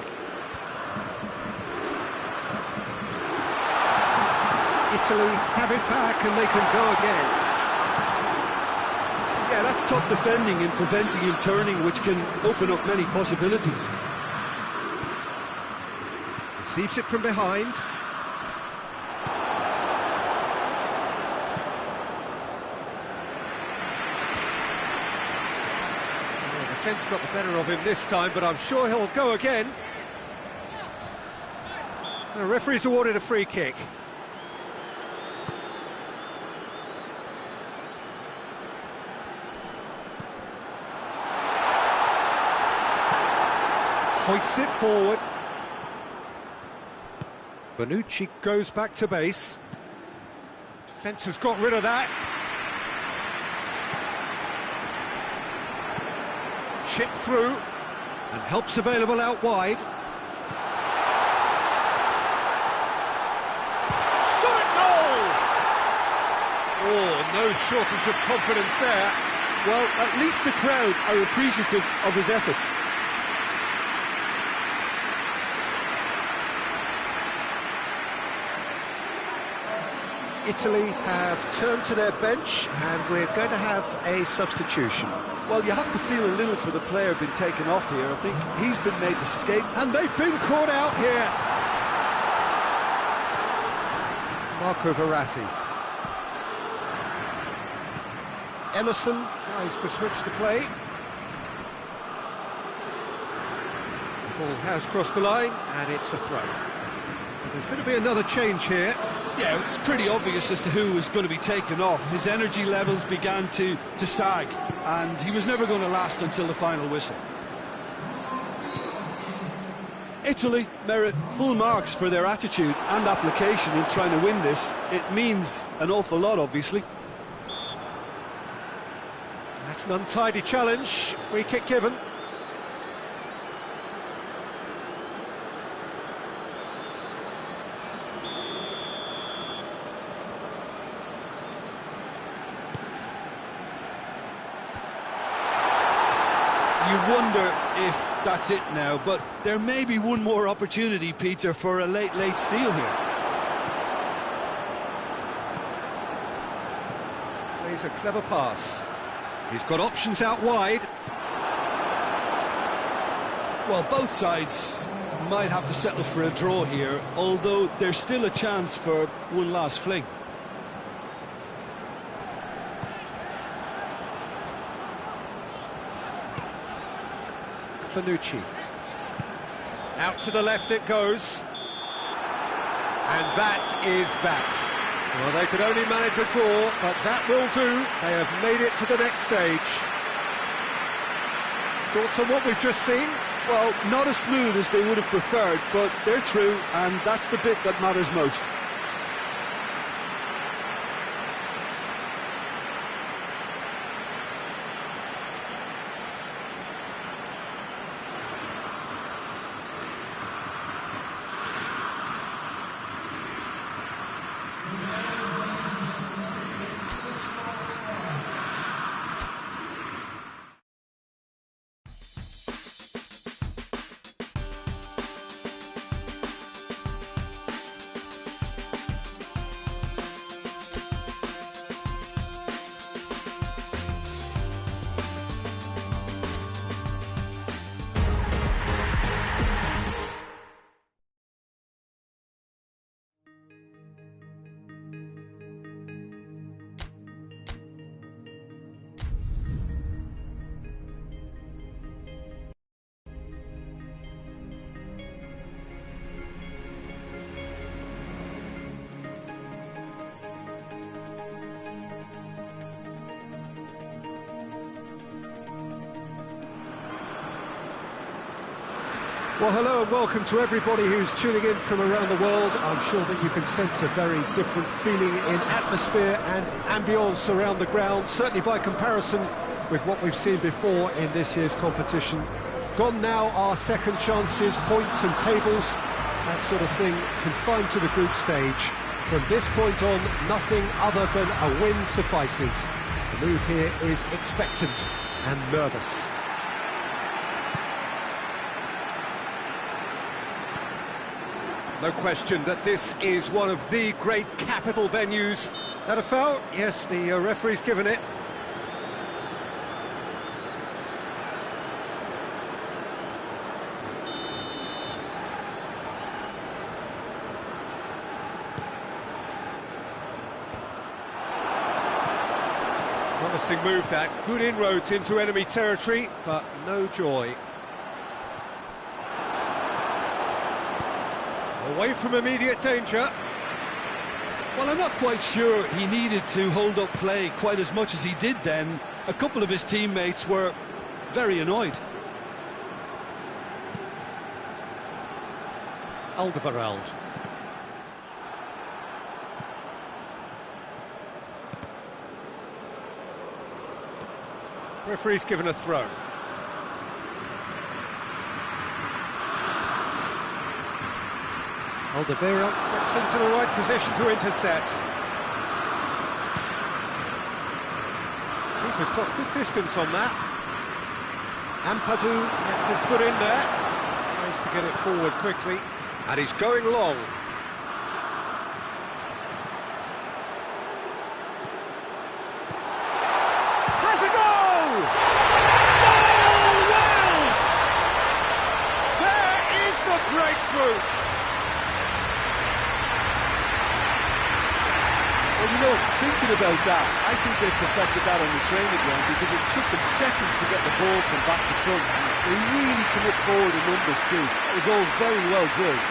Italy have it back and they can go again. Yeah, that's top defending and preventing him turning, which can open up many possibilities. Receives it from behind. Defence got the better of him this time, but I'm sure he'll go again. The referee's awarded a free kick. Hoists it forward. Bonucci goes back to base. Defence has got rid of that. Chip through, and help's available out wide. Shot at goal! Oh, no shortage of confidence there. Well, at least the crowd are appreciative of his efforts. Italy have turned to their bench, and we're going to have a substitution. Well, you have to feel a little for the player being taken off here. I think he's been made the scapegoat. And they've been caught out here. Marco Verratti. Emerson tries to switch the play. The ball has crossed the line, and it's a throw. There's going to be another change here. Yeah, it's pretty obvious as to who was going to be taken off. His energy levels began to sag, and he was never going to last until the final whistle. Italy merit full marks for their attitude and application in trying to win this. It means an awful lot, obviously. That's an untidy challenge. Free kick given. You wonder if that's it now, but there may be one more opportunity, Peter, for a late steal here. Plays a clever pass. He's got options out wide. Well, both sides might have to settle for a draw here, although there's still a chance for one last fling. Bonucci. Out to the left it goes. And that is that. Well, they could only manage a draw, but that will do. They have made it to the next stage. Thoughts on what we've just seen? Well, not as smooth as they would have preferred, but they're through, and that's the bit that matters most. Well, hello and welcome to everybody who's tuning in from around the world. I'm sure that you can sense a very different feeling in atmosphere and ambience around the ground, certainly by comparison with what we've seen before in this year's competition. Gone now are second chances, points and tables, that sort of thing confined to the group stage. From this point on, nothing other than a win suffices. The mood here is expectant and nervous. No question that this is one of the great capital venues. That a foul? Yes, the referee's given it. Promising move that. Good inroads into enemy territory, but no joy. Away from immediate danger. Well, I'm not quite sure he needed to hold up play quite as much as he did then. A couple of his teammates were very annoyed. Alderweireld. Referee's given a throw. Alderweireld gets into the right position to intercept. Keeper Keeper's got good distance on that. Ampadu gets his foot in there. Tries to get it forward quickly. And he's going long. Has a goal! Goal, Wales! There is the breakthrough. Well, you know, thinking about that, I think they perfected that on the training ground because it took them seconds to get the ball from back to front. They really come up forward in numbers too. It was all very well drilled.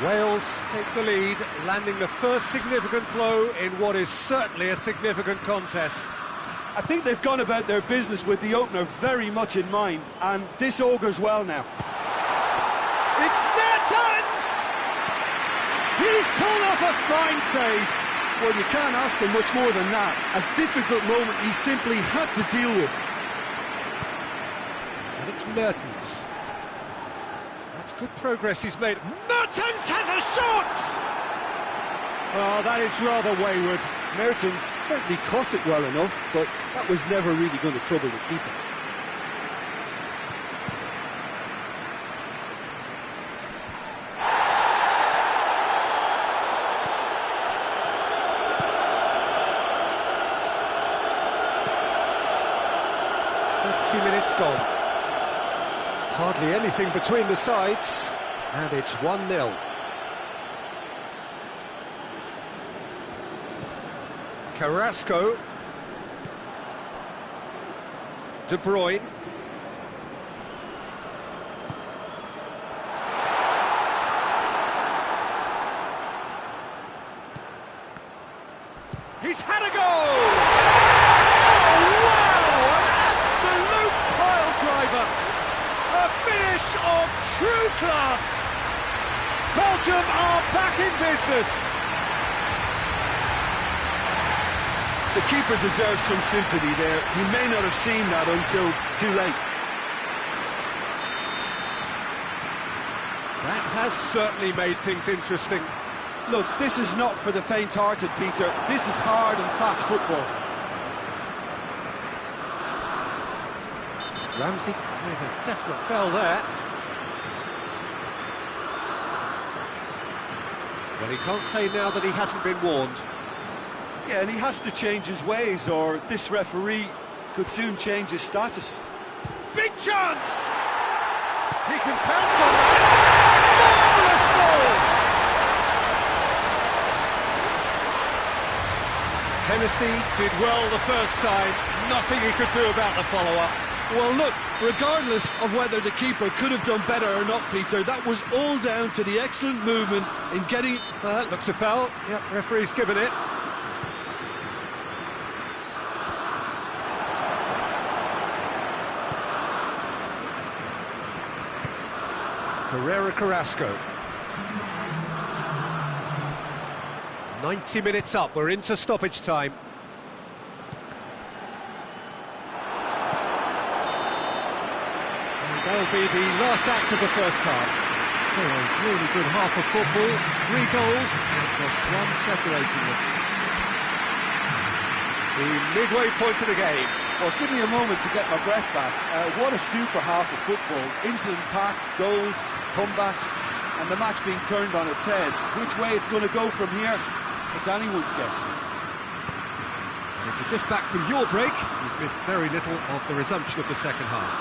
Wales take the lead, landing the first significant blow in what is certainly a significant contest. I think they've gone about their business with the opener very much in mind, and this augurs well now. It's Mertens! He's pulled off a fine save. Well, you can't ask for much more than that. A difficult moment he simply had to deal with. And it's Mertens. That's good progress he's made. Mertens has a shot! Oh, that is rather wayward. Mertens certainly caught it well enough, but that was never really going to trouble the keeper. Minutes gone. Hardly anything between the sides, and it's 1-0. Carrasco. De Bruyne. He's had a goal! A finish of true class. Belgium are back in business. The keeper deserves some sympathy there. He may not have seen that until too late. That has certainly made things interesting. Look, this is not for the faint-hearted, Peter. This is hard and fast football. Ramsey with a definite foul there. Well, he can't say now that he hasn't been warned. Yeah, and he has to change his ways, or this referee could soon change his status. Big chance! He can pounce on that! Marvellous goal! Hennessy did well the first time. Nothing he could do about the follow-up. Well, look, regardless of whether the keeper could have done better or not, Peter, that was all down to the excellent movement in getting... Looks a foul. Yep, referee's given it. Carrasco. 90 minutes up, we're into stoppage time. That'll be the last act of the first half. So a really good half of football, 3 goals and just one separating them. The midway point of the game. Well, give me a moment to get my breath back. What a super half of football. Incident-packed, goals, comebacks, and the match being turned on its head. Which way it's going to go from here, it's anyone's guess. And if you're just back from your break, you've missed very little of the resumption of the second half.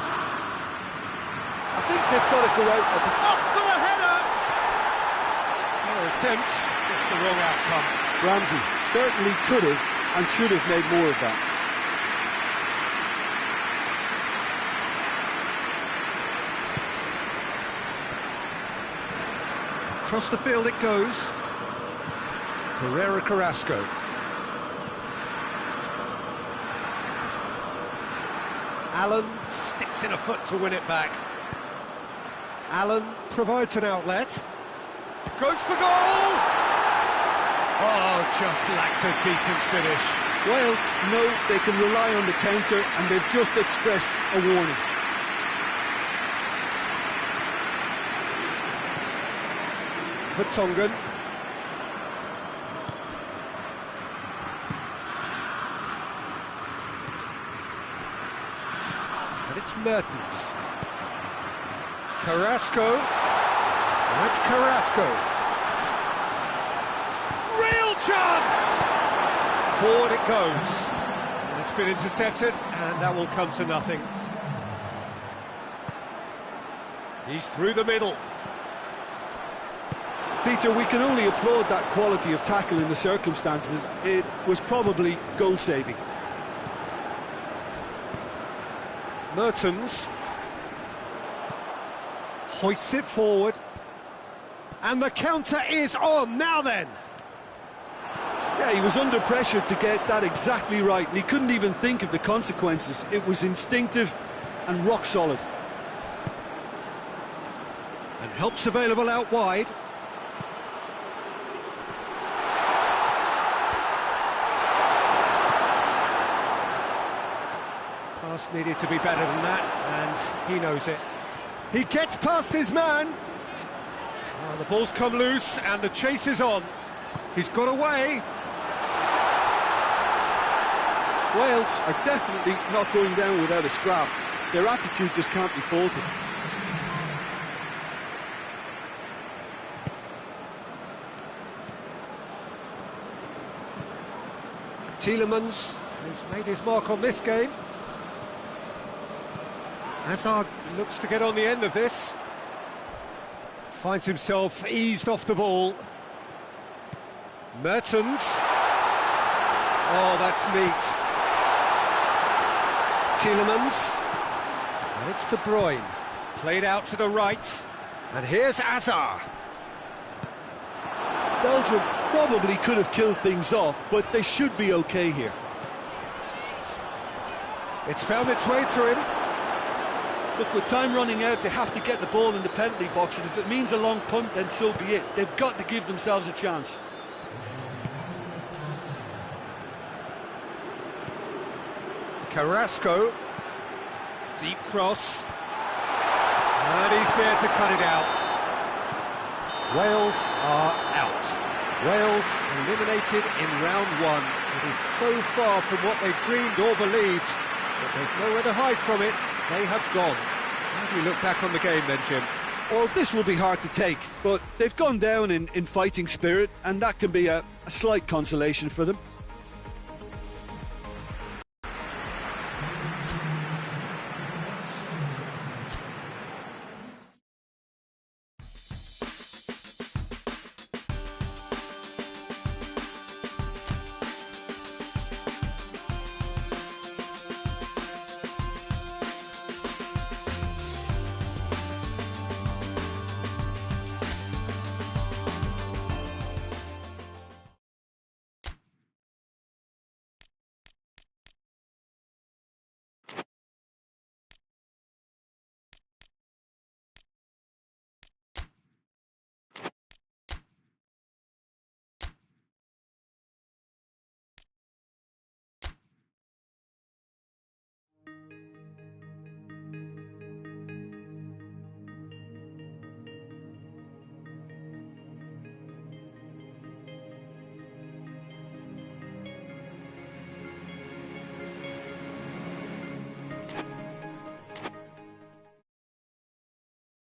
I think they've got to go out at this... Up for the header! Another attempt, just the wrong outcome. Ramsey certainly could have and should have made more of that. Across the field it goes. Carrasco. Allen sticks in a foot to win it back. Allen provides an outlet. Goes for goal! Oh, just lacked a decent finish. Wales know they can rely on the counter, and they've just expressed a warning. Vertonghen. And it's Mertens. Carrasco. And it's Carrasco. Real chance! Forward it goes. And it's been intercepted, and that will come to nothing. He's through the middle. Peter, we can only applaud that quality of tackle in the circumstances. It was probably goal-saving. Mertens hoists it forward, and the counter is on. Now then, yeah, he was under pressure to get that exactly right, and he couldn't even think of the consequences. It was instinctive and rock solid. And help's available out wide. Pass needed to be better than that, and he knows it. He gets past his man. Oh, the ball's come loose, and the chase is on. He's got away. Wales are definitely not going down without a scrap. Their attitude just can't be faulted. Tielemans, who's made his mark on this game. Hazard looks to get on the end of this. Finds himself eased off the ball. Mertens. Oh, that's neat. Tielemans. And it's De Bruyne. Played out to the right. And here's Hazard. Belgium probably could have killed things off, but they should be okay here. It's found its way to him. Look, with time running out, they have to get the ball in the penalty box, and if it means a long punt, then so be it. They've got to give themselves a chance. Carrasco. Deep cross. And he's there to cut it out. Wales are out. Wales eliminated in round one. It is so far from what they dreamed or believed, but there's nowhere to hide from it. They have gone. How do you look back on the game then, Jim? Well, this will be hard to take, but they've gone down in fighting spirit, and that can be a slight consolation for them.